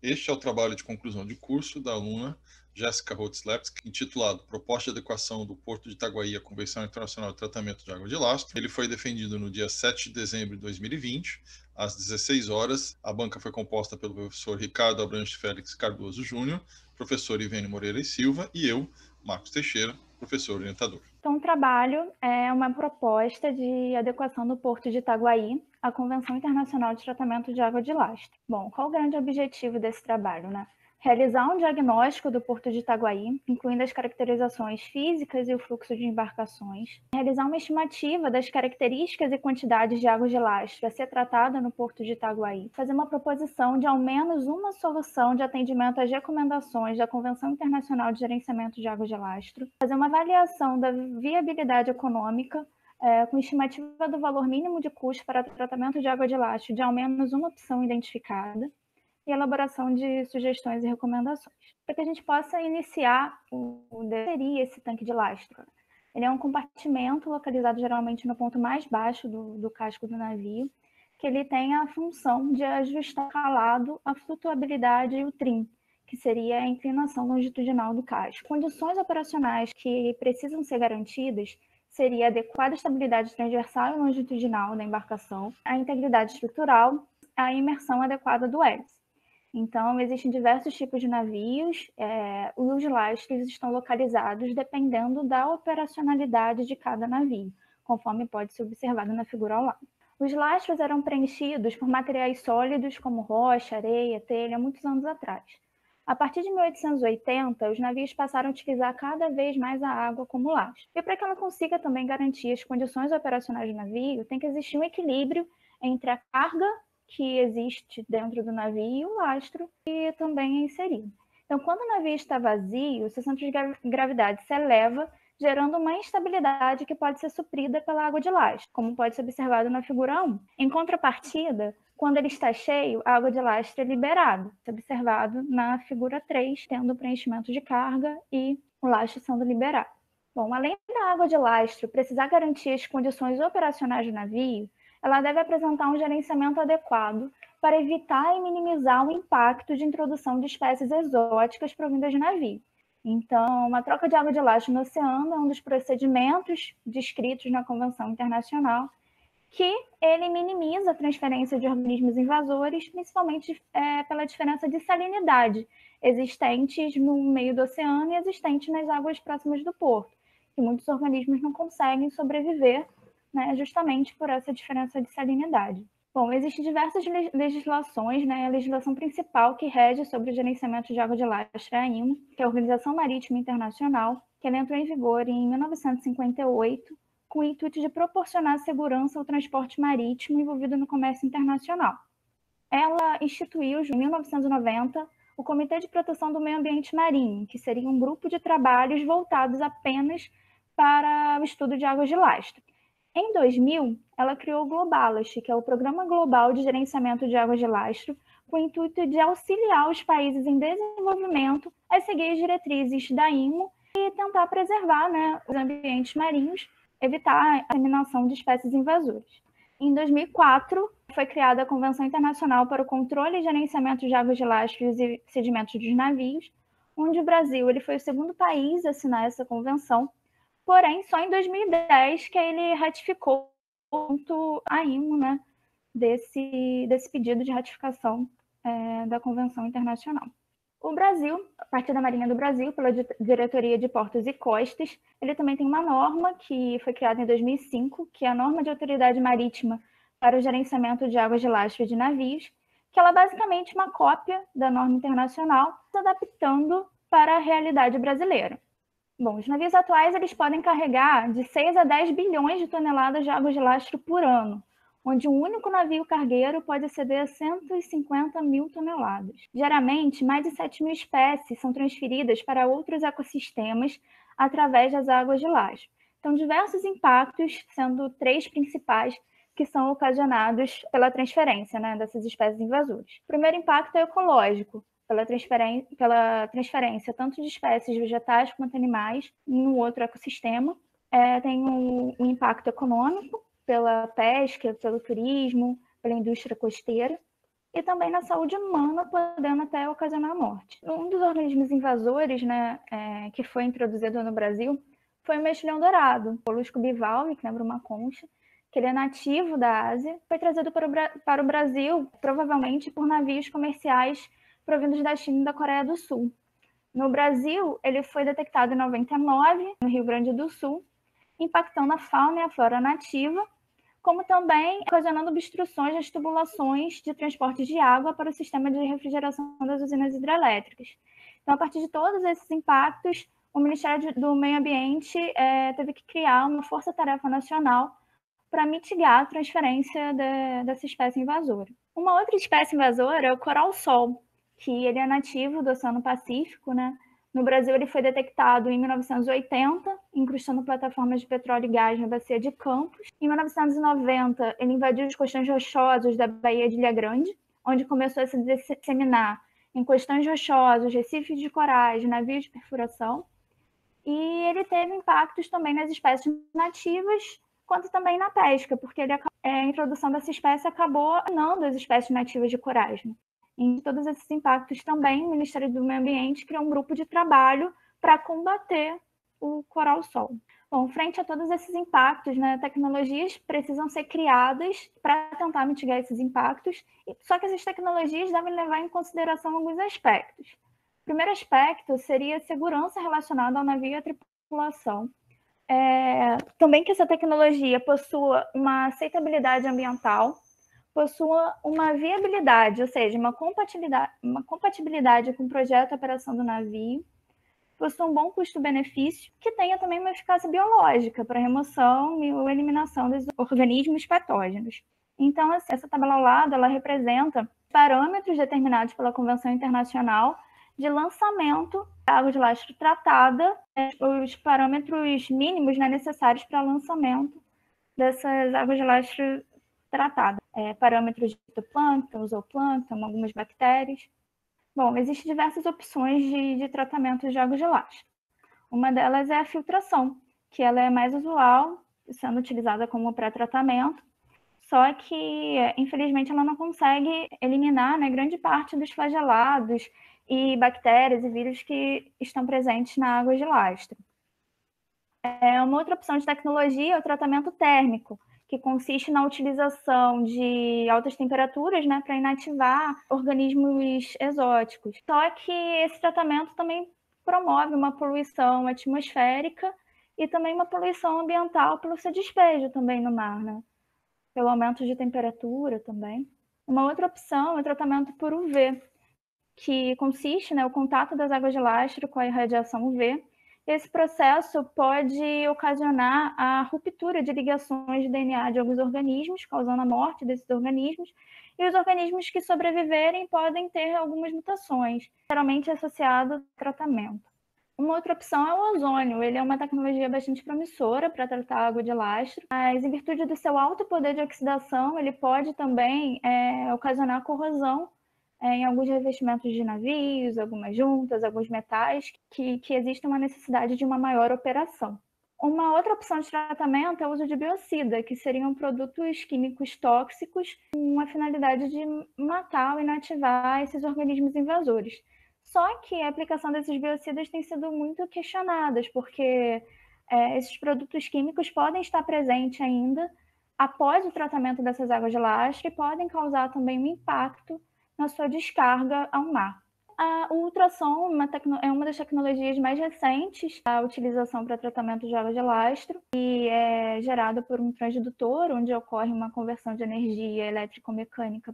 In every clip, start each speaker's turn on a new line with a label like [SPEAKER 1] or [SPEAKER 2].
[SPEAKER 1] Este é o trabalho de conclusão de curso da aluna Jéssica Rotzlewski, intitulado Proposta de Adequação do Porto de Itaguaí à Convenção Internacional de Tratamento de Água de Lastro. Ele foi defendido no dia 7 de dezembro de 2020, às 16 horas. A banca foi composta pelo professor Ricardo Abranches Félix Cardoso Júnior, professor Ivene Moreira e Silva, e eu, Marcos Teixeira, professor orientador.
[SPEAKER 2] Então, o trabalho é uma proposta de adequação do Porto de Itaguaí à Convenção Internacional de Tratamento de Água de Lastro. Bom, qual o grande objetivo desse trabalho, né? Realizar um diagnóstico do Porto de Itaguaí, incluindo as caracterizações físicas e o fluxo de embarcações. Realizar uma estimativa das características e quantidades de água de lastro a ser tratada no Porto de Itaguaí. Fazer uma proposição de ao menos uma solução de atendimento às recomendações da Convenção Internacional de Gerenciamento de Água de Lastro. Fazer uma avaliação da viabilidade econômica, com estimativa do valor mínimo de custo para tratamento de água de lastro de ao menos uma opção identificada, e elaboração de sugestões e recomendações. Para que a gente possa iniciar seria esse tanque de lastro. Ele é um compartimento localizado geralmente no ponto mais baixo do casco do navio, que ele tem a função de ajustar o calado, a flutuabilidade e o trim, que seria a inclinação longitudinal do casco. Condições operacionais que precisam ser garantidas seria a adequada estabilidade transversal e longitudinal da embarcação, a integridade estrutural, a imersão adequada do hélice. Então, existem diversos tipos de navios, os lastros estão localizados dependendo da operacionalidade de cada navio, conforme pode ser observado na figura ao lado. Os lastros eram preenchidos por materiais sólidos como rocha, areia, telha, muitos anos atrás. A partir de 1880, os navios passaram a utilizar cada vez mais a água como lastro. E para que ela consiga também garantir as condições operacionais do navio, tem que existir um equilíbrio entre a carga que existe dentro do navio e o lastro que também é inserido. Então, quando o navio está vazio, o seu centro de gravidade se eleva, gerando uma instabilidade que pode ser suprida pela água de lastro, como pode ser observado na figura 1. Em contrapartida, quando ele está cheio, a água de lastro é liberada, observado na figura 3, tendo o preenchimento de carga e o lastro sendo liberado. Bom, além da água de lastro precisar garantir as condições operacionais do navio, ela deve apresentar um gerenciamento adequado para evitar e minimizar o impacto de introdução de espécies exóticas provindas de navio. Então, uma troca de água de lastro no oceano é um dos procedimentos descritos na Convenção Internacional, que ele minimiza a transferência de organismos invasores, principalmente pela diferença de salinidade existentes no meio do oceano e existentes nas águas próximas do porto, que muitos organismos não conseguem sobreviver, né, justamente por essa diferença de salinidade. Bom, existem diversas legislações, né? A legislação principal que rege sobre o gerenciamento de água de lastro é a IMO, que é a Organização Marítima Internacional, que ela entrou em vigor em 1958, com o intuito de proporcionar segurança ao transporte marítimo envolvido no comércio internacional. Ela instituiu, em 1990, o Comitê de Proteção do Meio Ambiente Marinho, que seria um grupo de trabalhos voltados apenas para o estudo de águas de lastro. Em 2000, ela criou o Globalast, que é o Programa Global de Gerenciamento de Águas de Lastro, com o intuito de auxiliar os países em desenvolvimento a seguir as diretrizes da IMO e tentar preservar, né, os ambientes marinhos, evitar a eliminação de espécies invasoras. Em 2004, foi criada a Convenção Internacional para o Controle e Gerenciamento de Águas de Lastros e Sedimentos dos Navios, onde o Brasil ele foi o segundo país a assinar essa convenção. Porém, só em 2010 que ele ratificou a IMO, né, desse pedido de ratificação da Convenção Internacional. O Brasil, a partir da Marinha do Brasil, pela Diretoria de Portos e Costas, ele também tem uma norma que foi criada em 2005, que é a Norma de Autoridade Marítima para o Gerenciamento de Águas de Lastro de Navios, que ela é basicamente uma cópia da norma internacional, se adaptando para a realidade brasileira. Bom, os navios atuais eles podem carregar de 6 a 10 bilhões de toneladas de água de lastro por ano, onde um único navio cargueiro pode exceder 150 mil toneladas. Diariamente, mais de 7 mil espécies são transferidas para outros ecossistemas através das águas de lastro. Então, diversos impactos, sendo 3 principais, que são ocasionados pela transferência, né, dessas espécies invasoras. O primeiro impacto é ecológico, pela transferência tanto de espécies vegetais quanto animais no outro ecossistema. Tem um impacto econômico, pela pesca, pelo turismo, pela indústria costeira. e também na saúde humana, podendo até ocasionar a morte. Um dos organismos invasores, né, que foi introduzido no Brasil foi o mexilhão dourado, o molusco bivalve, que lembra uma concha, que ele é nativo da Ásia, foi trazido para o Brasil, provavelmente por navios comerciais provindos da China e da Coreia do Sul. No Brasil, ele foi detectado em 99, no Rio Grande do Sul, impactando a fauna e a flora nativa, como também ocasionando obstruções nas tubulações de transporte de água para o sistema de refrigeração das usinas hidrelétricas. Então, a partir de todos esses impactos, o Ministério do Meio Ambiente teve que criar uma força-tarefa nacional para mitigar a transferência dessa espécie invasora. Uma outra espécie invasora é o coral-sol, que ele é nativo do Oceano Pacífico, né? No Brasil, ele foi detectado em 1980, incrustando plataformas de petróleo e gás na Bacia de Campos. Em 1990, ele invadiu os costões rochosos da Baía de Ilha Grande, onde começou a se disseminar em costões rochosos, recifes de corais, navios de perfuração. E ele teve impactos também nas espécies nativas, quanto também na pesca, porque a introdução dessa espécie acabou minando as espécies nativas de corais. Né? Em todos esses impactos também, o Ministério do Meio Ambiente criou um grupo de trabalho para combater o coral-sol. Bom, frente a todos esses impactos, né, tecnologias precisam ser criadas para tentar mitigar esses impactos, só que essas tecnologias devem levar em consideração alguns aspectos. O primeiro aspecto seria a segurança relacionada ao navio e à tripulação. Também que essa tecnologia possua uma aceitabilidade ambiental, possua uma viabilidade, ou seja, uma compatibilidade com o projeto de operação do navio, possua um bom custo-benefício, que tenha também uma eficácia biológica para remoção e eliminação dos organismos patógenos. Então, essa tabela ao lado, ela representa parâmetros determinados pela Convenção Internacional de lançamento da água de lastro tratada, os parâmetros mínimos, né, necessários para lançamento dessas águas de lastro tratadas. Parâmetros de fitoplâncton, zooplâncton, algumas bactérias. Bom, existem diversas opções de tratamento de água de lastro. Uma delas é a filtração, que ela é mais usual, sendo utilizada como pré-tratamento, só que, infelizmente, ela não consegue eliminar, né, grande parte dos flagelados e bactérias e vírus que estão presentes na água de lastro. Uma outra opção de tecnologia é o tratamento térmico, que consiste na utilização de altas temperaturas, né, para inativar organismos exóticos. Só que esse tratamento também promove uma poluição atmosférica e também uma poluição ambiental pelo seu despejo também no mar, né? Pelo aumento de temperatura também. Uma outra opção é o tratamento por UV, que consiste no contato das águas de lastro com a irradiação UV. Esse processo pode ocasionar a ruptura de ligações de DNA de alguns organismos, causando a morte desses organismos, e os organismos que sobreviverem podem ter algumas mutações, geralmente associado ao tratamento. Uma outra opção é o ozônio. Ele é uma tecnologia bastante promissora para tratar a água de lastro, mas em virtude do seu alto poder de oxidação, ele pode também ocasionar corrosão em alguns revestimentos de navios, algumas juntas, alguns metais, que existe uma necessidade de uma maior operação. Uma outra opção de tratamento é o uso de biocida, que seriam produtos químicos tóxicos com a finalidade de matar ou inativar esses organismos invasores. Só que a aplicação desses biocidas tem sido muito questionada, porque esses produtos químicos podem estar presentes ainda após o tratamento dessas águas de lastro e podem causar também um impacto na sua descarga ao mar. O ultrassom é uma das tecnologias mais recentes da utilização para tratamento de água de lastro e é gerada por um transdutor, onde ocorre uma conversão de energia elétrico-mecânica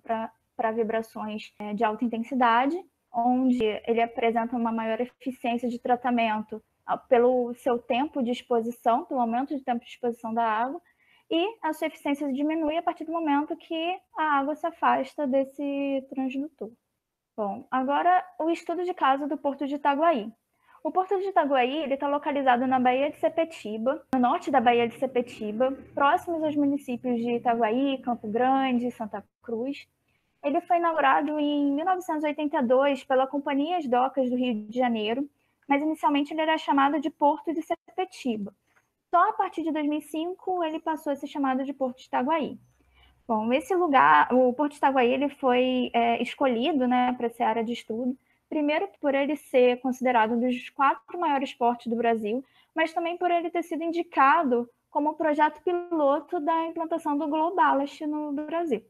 [SPEAKER 2] para vibrações de alta intensidade, onde ele apresenta uma maior eficiência de tratamento pelo seu tempo de exposição, pelo aumento de tempo de exposição da água, e a sua eficiência diminui a partir do momento que a água se afasta desse transdutor. Bom, agora o estudo de caso do Porto de Itaguaí. O Porto de Itaguaí está localizado na Baía de Sepetiba, no norte da Baía de Sepetiba, próximos aos municípios de Itaguaí, Campo Grande e Santa Cruz. Ele foi inaugurado em 1982 pela Companhia de Docas do Rio de Janeiro, mas inicialmente ele era chamado de Porto de Sepetiba. Só a partir de 2005 ele passou a ser chamado de Porto de Itaguaí. Bom, esse lugar, o Porto de Itaguaí, ele foi escolhido, né, para ser área de estudo, primeiro por ele ser considerado um dos 4 maiores portos do Brasil, mas também por ele ter sido indicado como projeto piloto da implantação do Globallast no Brasil.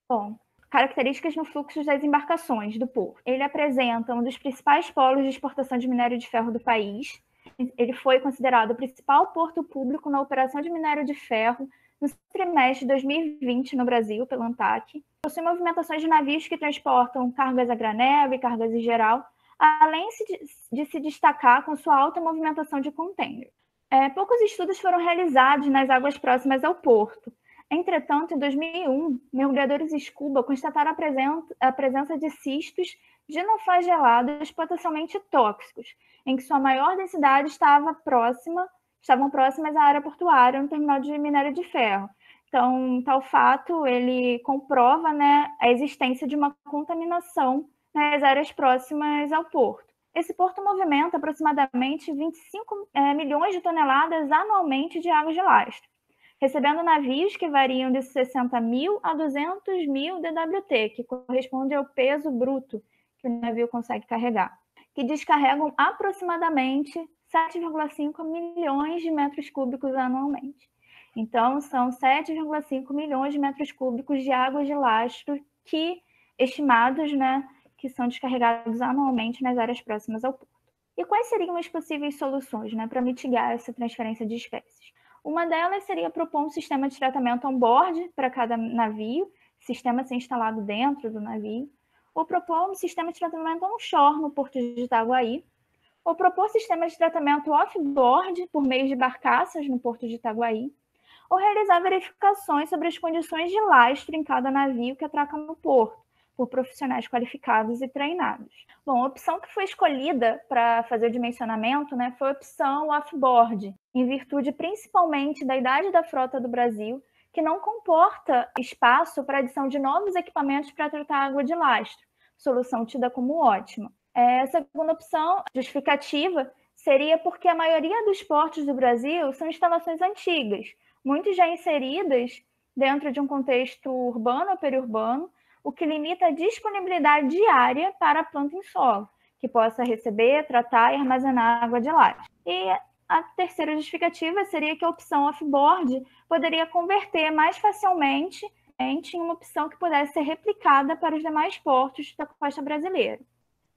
[SPEAKER 2] Bom, características no fluxo das embarcações do porto. Ele apresenta um dos principais polos de exportação de minério de ferro do país. Ele foi considerado o principal porto público na operação de minério de ferro no trimestre de 2020 no Brasil, pela ANTAQ. Possui movimentações de navios que transportam cargas a granel e cargas em geral, além de se destacar com sua alta movimentação de contêiner. Poucos estudos foram realizados nas águas próximas ao porto. Entretanto, em 2001, mergulhadores scuba constataram a presença de cistos dinoflagelados potencialmente tóxicos, em que sua maior densidade estavam próximas à área portuária no terminal de minério de ferro. Então, tal fato, ele comprova, né, a existência de uma contaminação nas áreas próximas ao porto. Esse porto movimenta aproximadamente 25 milhões de toneladas anualmente de água de lastro, recebendo navios que variam de 60 mil a 200 mil DWT, que corresponde ao peso bruto que o navio consegue carregar, que descarregam aproximadamente 7,5 milhões de metros cúbicos anualmente. Então, são 7,5 milhões de metros cúbicos de água de lastro estimados, né, que são descarregados anualmente nas áreas próximas ao porto. E quais seriam as possíveis soluções, né, para mitigar essa transferência de espécies? Uma delas seria propor um sistema de tratamento on-board para cada navio, sistema ser instalado dentro do navio, ou propor um sistema de tratamento onshore no Porto de Itaguaí, ou propor sistema de tratamento off-board por meio de barcaças no Porto de Itaguaí, ou realizar verificações sobre as condições de lastro em cada navio que atraca no porto, por profissionais qualificados e treinados. Bom, a opção que foi escolhida para fazer o dimensionamento, né, foi a opção off-board, em virtude principalmente da idade da frota do Brasil, que não comporta espaço para adição de novos equipamentos para tratar água de lastro, solução tida como ótima. A segunda opção, justificativa, seria porque a maioria dos portos do Brasil são instalações antigas, muitas já inseridas dentro de um contexto urbano ou periurbano, o que limita a disponibilidade diária para a planta em solo, que possa receber, tratar e armazenar água de lastro. E a terceira justificativa seria que a opção off-board poderia converter mais facilmente em uma opção que pudesse ser replicada para os demais portos da costa brasileira.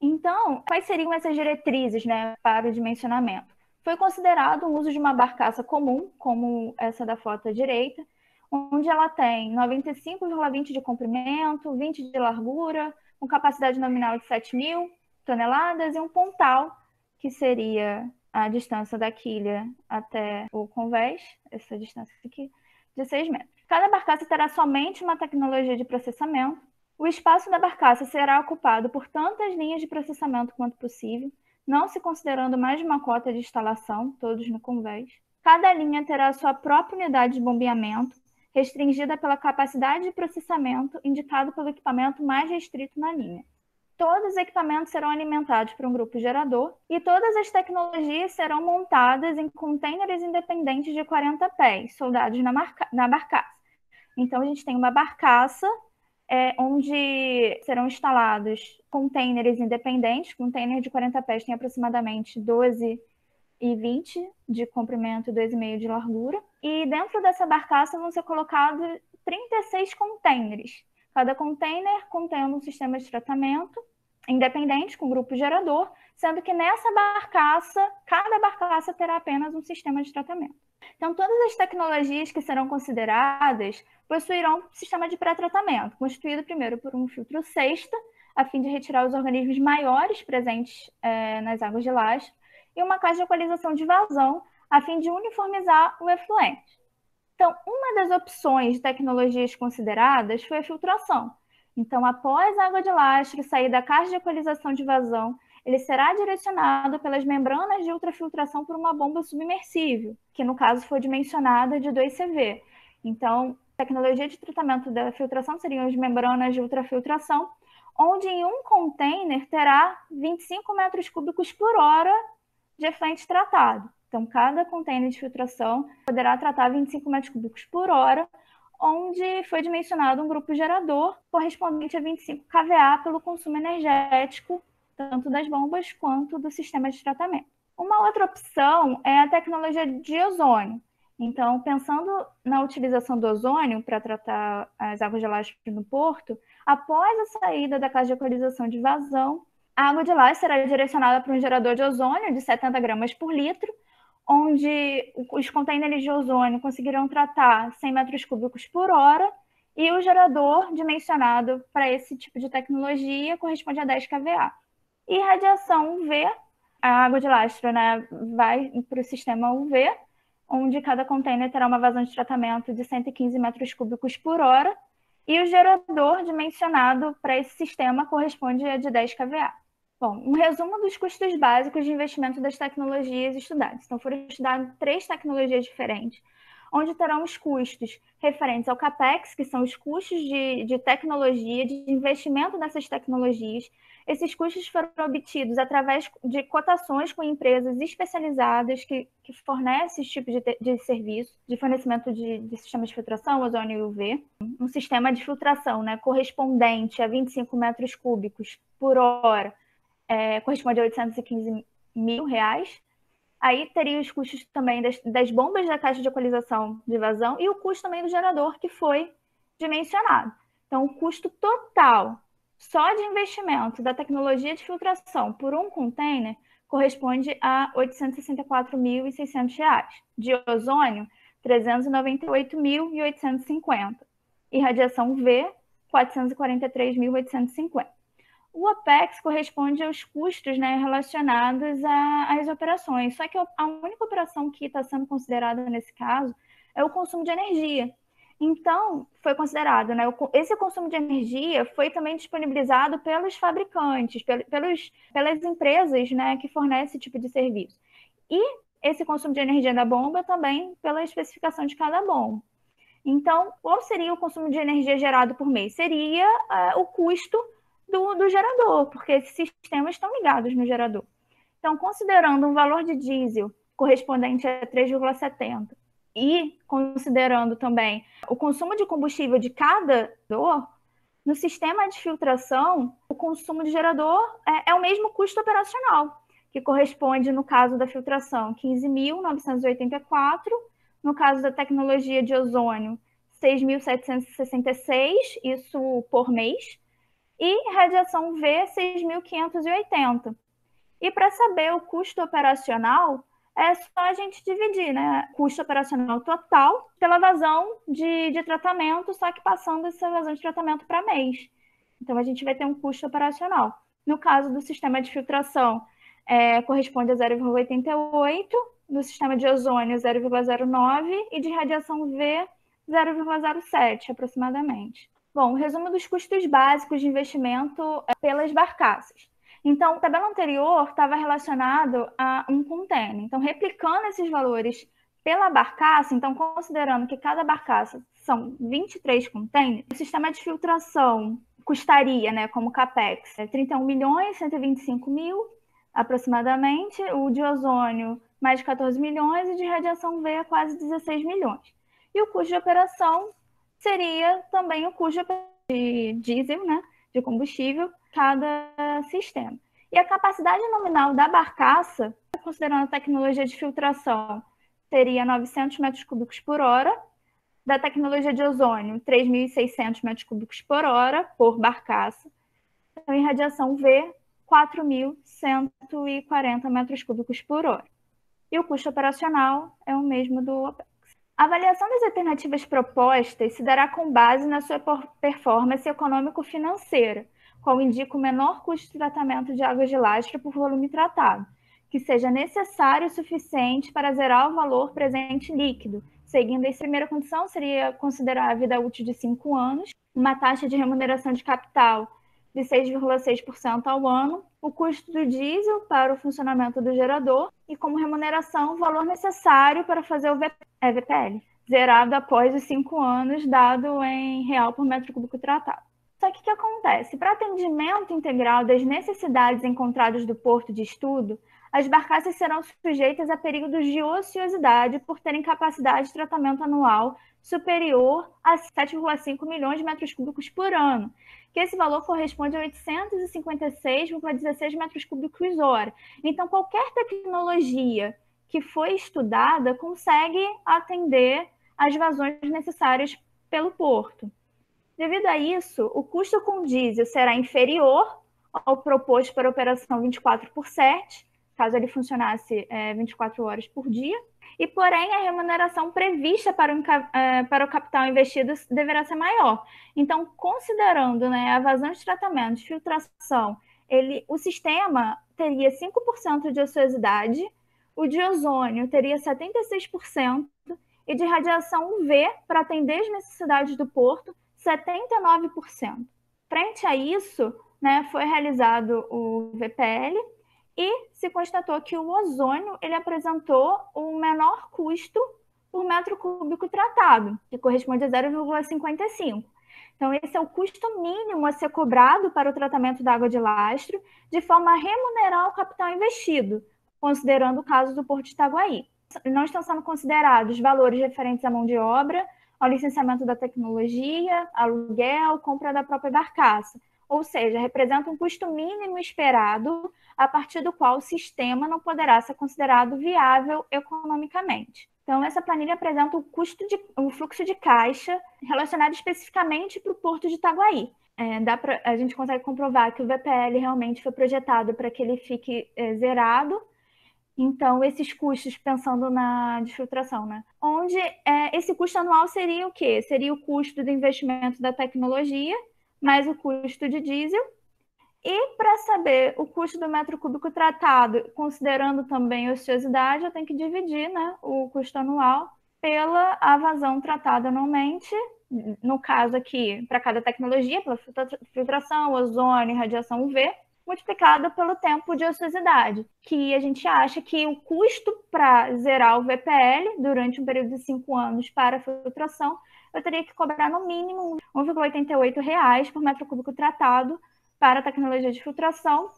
[SPEAKER 2] Então, quais seriam essas diretrizes, né, para o dimensionamento? Foi considerado o uso de uma barcaça comum, como essa da foto à direita, onde ela tem 95,20 de comprimento, 20 de largura, com capacidade nominal de 7 mil toneladas e um pontal, que seria a distância da quilha até o convés, essa distância aqui, de 6 metros. Cada barcaça terá somente uma tecnologia de processamento. O espaço da barcaça será ocupado por tantas linhas de processamento quanto possível, não se considerando mais de uma cota de instalação, todos no convés. Cada linha terá sua própria unidade de bombeamento, restringida pela capacidade de processamento indicado pelo equipamento mais restrito na linha. Todos os equipamentos serão alimentados por um grupo gerador e todas as tecnologias serão montadas em contêineres independentes de 40 pés, soldados na barcaça. Então, a gente tem uma barcaça onde serão instalados contêineres independentes. Container de 40 pés tem aproximadamente 12,20 de comprimento e 2,5 de largura. E dentro dessa barcaça vão ser colocados 36 contêineres, cada container contendo um sistema de tratamento independente com grupo gerador, sendo que nessa barcaça, cada barcaça terá apenas um sistema de tratamento. Então, todas as tecnologias que serão consideradas possuirão um sistema de pré-tratamento, constituído primeiro por um filtro cesta, a fim de retirar os organismos maiores presentes nas águas de lastro, e uma caixa de equalização de vazão, a fim de uniformizar o efluente. Então, uma das opções de tecnologias consideradas foi a filtração. Então, após a água de lastro sair da caixa de equalização de vazão, ele será direcionado pelas membranas de ultrafiltração por uma bomba submersível, que no caso foi dimensionada de 2 CV. Então, a tecnologia de tratamento da filtração seriam as membranas de ultrafiltração, onde em um container terá 25 metros cúbicos por hora de efluente tratado. Então, cada container de filtração poderá tratar 25 metros cúbicos por hora, onde foi dimensionado um grupo gerador correspondente a 25 kVA pelo consumo energético, tanto das bombas quanto do sistema de tratamento. Uma outra opção é a tecnologia de ozônio. Então, pensando na utilização do ozônio para tratar as águas de lastro no porto, após a saída da casa de equalização de vazão, a água de lastro será direcionada para um gerador de ozônio de 70 gramas por litro, onde os contêineres de ozônio conseguirão tratar 100 metros cúbicos por hora, e o gerador dimensionado para esse tipo de tecnologia corresponde a 10 kVA. E radiação UV, a água de lastro, né, vai para o sistema UV, onde cada container terá uma vazão de tratamento de 115 metros cúbicos por hora, e o gerador dimensionado para esse sistema corresponde a de 10 kVA. Bom, um resumo dos custos básicos de investimento das tecnologias estudadas. Então, foram estudadas 3 tecnologias diferentes, onde terão os custos referentes ao CAPEX, que são os custos de tecnologia, de investimento nessas tecnologias. Esses custos foram obtidos através de cotações com empresas especializadas que fornecem esse tipo de serviço, de fornecimento de sistemas de filtração, ozônio e UV. Um sistema de filtração, né, correspondente a 25 metros cúbicos por hora, corresponde a R$815 mil. Aí teria os custos também das bombas da caixa de equalização de vazão e o custo também do gerador, que foi dimensionado. Então, o custo total só de investimento da tecnologia de filtração por um container corresponde a R$ 864.600. De ozônio, R$ 398.850. E radiação UV, R$ 443.850. O OPEX corresponde aos custos, né, relacionados às operações. Só que a única operação que está sendo considerada nesse caso é o consumo de energia. Então, foi considerado, né, esse consumo de energia foi também disponibilizado pelos fabricantes, pelas empresas, né, que fornecem esse tipo de serviço. E esse consumo de energia da bomba também pela especificação de cada bomba. Então, qual seria o consumo de energia gerado por mês? Seria o custo do gerador, porque esses sistemas estão ligados no gerador. Então, considerando um valor de diesel correspondente a 3,70 e considerando também o consumo de combustível de cada gerador, no sistema de filtração, o consumo de gerador é o mesmo custo operacional, que corresponde, no caso da filtração, 15.984, no caso da tecnologia de ozônio, 6.766, isso por mês, e radiação UV, 6.580. E para saber o custo operacional, é só a gente dividir, né? Custo operacional total pela vazão de tratamento, só que passando essa vazão de tratamento para mês. Então, a gente vai ter um custo operacional. No caso do sistema de filtração, corresponde a 0,88, no sistema de ozônio, 0,09 e de radiação UV, 0,07 aproximadamente. Bom, o resumo dos custos básicos de investimento pelas barcaças. Então, a tabela anterior estava relacionado a um container. Então, replicando esses valores pela barcaça, então considerando que cada barcaça são 23 containers, o sistema de filtração custaria, né, como CAPEX, 31.125.000 aproximadamente, o de ozônio mais de 14 milhões e de radiação UV quase 16 milhões. E o custo de operação seria também o custo de diesel, né, de combustível, cada sistema. E a capacidade nominal da barcaça, considerando a tecnologia de filtração, seria 900 metros cúbicos por hora, da tecnologia de ozônio, 3.600 metros cúbicos por hora por barcaça, então, em radiação UV, 4.140 metros cúbicos por hora. E o custo operacional é o mesmo do OPEX. A avaliação das alternativas propostas se dará com base na sua performance econômico-financeira, qual indica o menor custo de tratamento de águas de lastro por volume tratado, que seja necessário o suficiente para zerar o valor presente líquido. Seguindo essa primeira condição, seria considerar a vida útil de 5 anos, uma taxa de remuneração de capital de 6,6% ao ano, o custo do diesel para o funcionamento do gerador e, como remuneração, o valor necessário para fazer o VPL, zerado após os 5 anos, dado em real por metro cúbico tratado. Só que o que acontece? Para atendimento integral das necessidades encontradas do porto de estudo, as barcaças serão sujeitas a períodos de ociosidade por terem capacidade de tratamento anual superior a 7,5 milhões de metros cúbicos por ano, que esse valor corresponde a 856,16 metros cúbicos hora. Então, qualquer tecnologia que foi estudada consegue atender às vazões necessárias pelo porto. Devido a isso, o custo com diesel será inferior ao proposto para a operação 24/7, caso ele funcionasse 24 horas por dia, e, porém, a remuneração prevista para o capital investido deverá ser maior. Então, considerando, né, a vazão de tratamento, de filtração, o sistema teria 5% de ociosidade, o de ozônio teria 76%, e de radiação UV, para atender as necessidades do porto, 79%. Frente a isso, né, foi realizado o VPL e se constatou que o ozônio ele apresentou um menor custo por metro cúbico tratado, que corresponde a 0,55. Então, esse é o custo mínimo a ser cobrado para o tratamento da água de lastro, de forma a remunerar o capital investido, considerando o caso do Porto de Itaguaí. Não estão sendo considerados valores referentes à mão de obra, ao licenciamento da tecnologia, aluguel, compra da própria barcaça. Ou seja, representa um custo mínimo esperado, a partir do qual o sistema não poderá ser considerado viável economicamente. Então, essa planilha apresenta o fluxo de caixa relacionado especificamente para o Porto de Itaguaí. A gente consegue comprovar que o VPL realmente foi projetado para que ele fique zerado. Então, esses custos, pensando na desfiltração, né? Onde esse custo anual seria o quê? Seria o custo do investimento da tecnologia, mais o custo de diesel. E para saber o custo do metro cúbico tratado, considerando também a ociosidade, eu tenho que dividir, né, o custo anual pela vazão tratada anualmente, no caso aqui, para cada tecnologia, pela filtração, ozônio, radiação UV, multiplicado pelo tempo de ociosidade, que a gente acha que o custo para zerar o VPL durante um período de 5 anos para a filtração, eu teria que cobrar no mínimo R$ 1,88 por metro cúbico tratado para a tecnologia de filtração,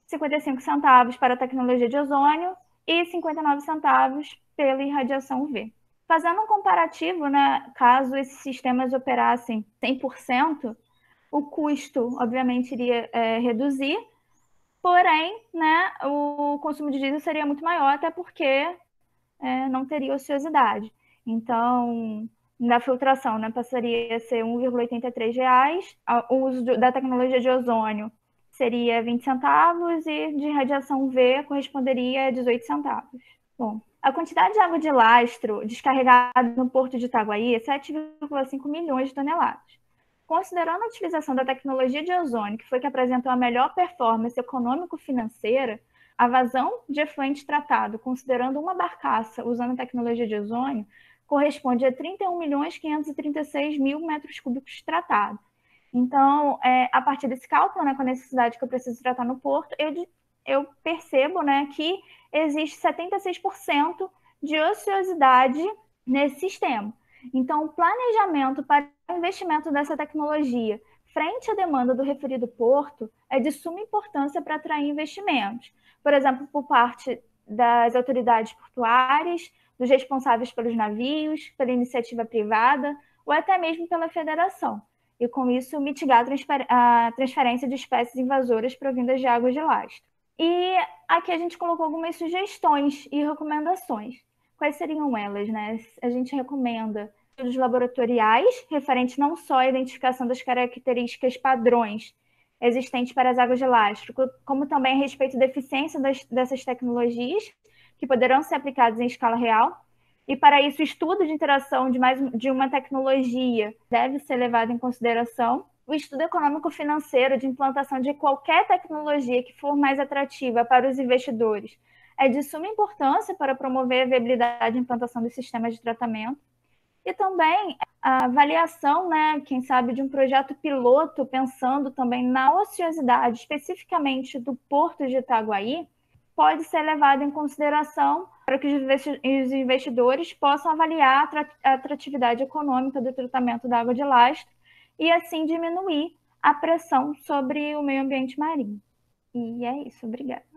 [SPEAKER 2] 55 centavos para a tecnologia de ozônio e 59 centavos pela irradiação UV. Fazendo um comparativo, né, caso esses sistemas operassem 100%, o custo, obviamente, iria reduzir, porém, né, o consumo de diesel seria muito maior, até porque não teria ociosidade. Então, na filtração, né, passaria a ser R$ 1,83, o uso da tecnologia de ozônio seria 20 centavos e de radiação UV corresponderia a 18 centavos. Bom, a quantidade de água de lastro descarregada no Porto de Itaguaí é 7,5 milhões de toneladas. Considerando a utilização da tecnologia de ozônio, que foi que apresentou a melhor performance econômico-financeira, a vazão de efluente tratado, considerando uma barcaça usando a tecnologia de ozônio, corresponde a 31.536.000 metros cúbicos tratados. Então, a partir desse cálculo, né, com a necessidade que eu preciso tratar no porto, eu percebo, né, que existe 76% de ociosidade nesse sistema. Então, o planejamento para o investimento dessa tecnologia frente à demanda do referido porto é de suma importância para atrair investimentos. Por exemplo, por parte das autoridades portuárias, dos responsáveis pelos navios, pela iniciativa privada ou até mesmo pela federação. E, com isso, mitigar a transferência de espécies invasoras provindas de águas de lastro. E aqui a gente colocou algumas sugestões e recomendações. Quais seriam elas, né? A gente recomenda estudos laboratoriais, referentes não só à identificação das características padrões existentes para as águas de lastro, como também a respeito da eficiência dessas tecnologias, que poderão ser aplicadas em escala real. E, para isso, o estudo de interação de uma tecnologia deve ser levado em consideração. O estudo econômico-financeiro de implantação de qualquer tecnologia que for mais atrativa para os investidores é de suma importância para promover a viabilidade de implantação dos sistemas de tratamento. E também a avaliação, né, quem sabe, de um projeto piloto, pensando também na ociosidade, especificamente do Porto de Itaguaí, pode ser levado em consideração para que os investidores possam avaliar a atratividade econômica do tratamento da água de lastro e, assim, diminuir a pressão sobre o meio ambiente marinho. E é isso, obrigada.